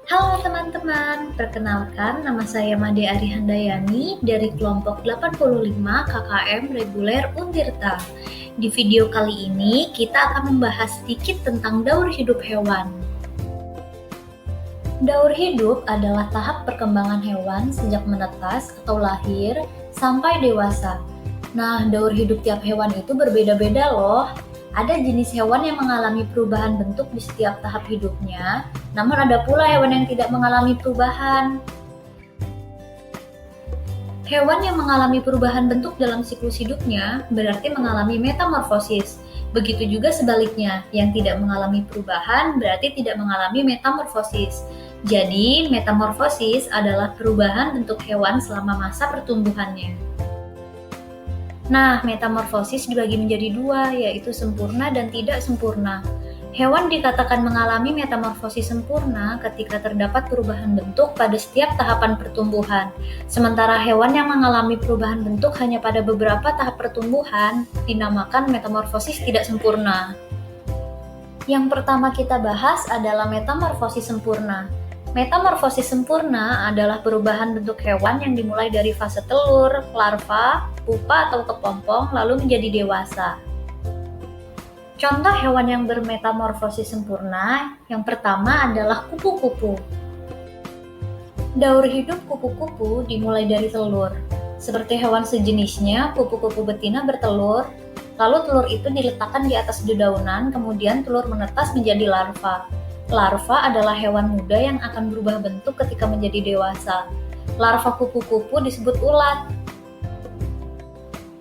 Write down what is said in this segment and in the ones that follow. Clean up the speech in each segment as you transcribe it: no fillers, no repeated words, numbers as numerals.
Halo teman-teman, perkenalkan nama saya Made Ari Handayani dari kelompok 85 KKM Reguler Untirta. Di video kali ini kita akan membahas sedikit tentang daur hidup hewan. Daur hidup adalah tahap perkembangan hewan sejak menetas atau lahir sampai dewasa. Nah, daur hidup tiap hewan itu berbeda-beda loh. Ada jenis hewan yang mengalami perubahan bentuk di setiap tahap hidupnya, namun ada pula hewan yang tidak mengalami perubahan. Hewan yang mengalami perubahan bentuk dalam siklus hidupnya berarti mengalami metamorfosis. Begitu juga sebaliknya, yang tidak mengalami perubahan berarti tidak mengalami metamorfosis. Jadi, metamorfosis adalah perubahan bentuk hewan selama masa pertumbuhannya. Nah, metamorfosis dibagi menjadi dua, yaitu sempurna dan tidak sempurna. Hewan dikatakan mengalami metamorfosis sempurna ketika terdapat perubahan bentuk pada setiap tahapan pertumbuhan. Sementara hewan yang mengalami perubahan bentuk hanya pada beberapa tahap pertumbuhan dinamakan metamorfosis tidak sempurna. Yang pertama kita bahas adalah metamorfosis sempurna. Metamorfosis sempurna adalah perubahan bentuk hewan yang dimulai dari fase telur, larva, pupa atau kepompong, lalu menjadi dewasa. Contoh hewan yang bermetamorfosis sempurna, yang pertama adalah kupu-kupu. Daur hidup kupu-kupu dimulai dari telur. Seperti hewan sejenisnya, kupu-kupu betina bertelur, lalu telur itu diletakkan di atas dedaunan, kemudian telur menetas menjadi larva. Larva adalah hewan muda yang akan berubah bentuk ketika menjadi dewasa. Larva kupu-kupu disebut ulat.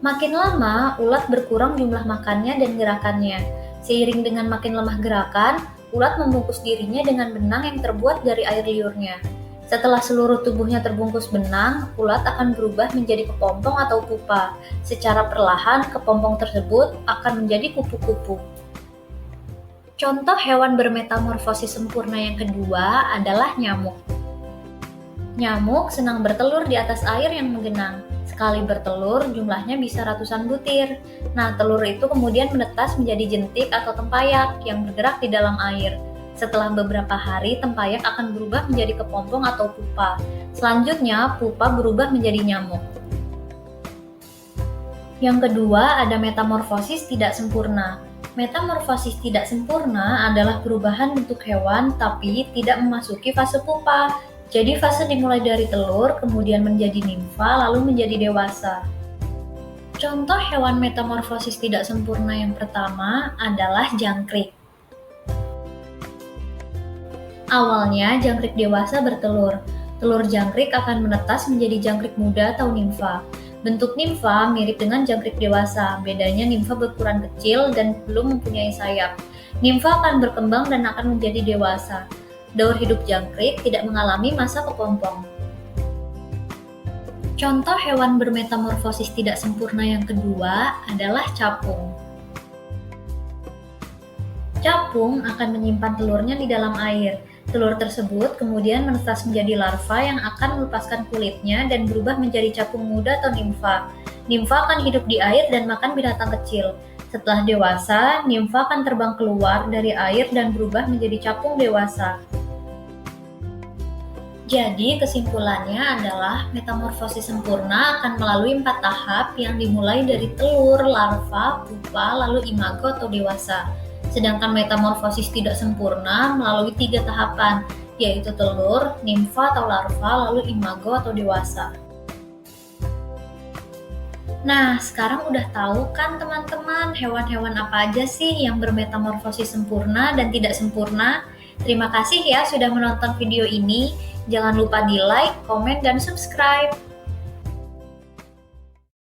Makin lama, ulat berkurang jumlah makannya dan gerakannya. Seiring dengan makin lemah gerakan, ulat membungkus dirinya dengan benang yang terbuat dari air liurnya. Setelah seluruh tubuhnya terbungkus benang, ulat akan berubah menjadi kepompong atau pupa. Secara perlahan, kepompong tersebut akan menjadi kupu-kupu. Contoh hewan bermetamorfosis sempurna yang kedua adalah nyamuk. Nyamuk senang bertelur di atas air yang menggenang. Sekali bertelur, jumlahnya bisa ratusan butir. Nah, telur itu kemudian menetas menjadi jentik atau tempayak yang bergerak di dalam air. Setelah beberapa hari, tempayak akan berubah menjadi kepompong atau pupa. Selanjutnya, pupa berubah menjadi nyamuk. Yang kedua, ada metamorfosis tidak sempurna. Metamorfosis tidak sempurna adalah perubahan bentuk hewan tapi tidak memasuki fase pupa. Jadi fase dimulai dari telur, kemudian menjadi nimfa, lalu menjadi dewasa. Contoh hewan metamorfosis tidak sempurna yang pertama adalah jangkrik. Awalnya jangkrik dewasa bertelur. Telur jangkrik akan menetas menjadi jangkrik muda atau nimfa. Bentuk nimfa mirip dengan jangkrik dewasa, bedanya nimfa berukuran kecil dan belum mempunyai sayap. Nimfa akan berkembang dan akan menjadi dewasa. Daur hidup jangkrik tidak mengalami masa kepompong. Contoh hewan bermetamorfosis tidak sempurna yang kedua adalah capung. Capung akan menyimpan telurnya di dalam air. Telur tersebut kemudian menetas menjadi larva yang akan melepaskan kulitnya dan berubah menjadi capung muda atau nimfa. Nimfa akan hidup di air dan makan binatang kecil. Setelah dewasa, nimfa akan terbang keluar dari air dan berubah menjadi capung dewasa. Jadi kesimpulannya adalah metamorfosis sempurna akan melalui 4 tahap yang dimulai dari telur, larva, pupa, lalu imago atau dewasa. Sedangkan metamorfosis tidak sempurna melalui 3 tahapan, yaitu telur, nimfa atau larva, lalu imago atau dewasa. Nah, sekarang udah tahu kan teman-teman hewan-hewan apa aja sih yang bermetamorfosis sempurna dan tidak sempurna? Terima kasih ya sudah menonton video ini. Jangan lupa di like, komen, dan subscribe.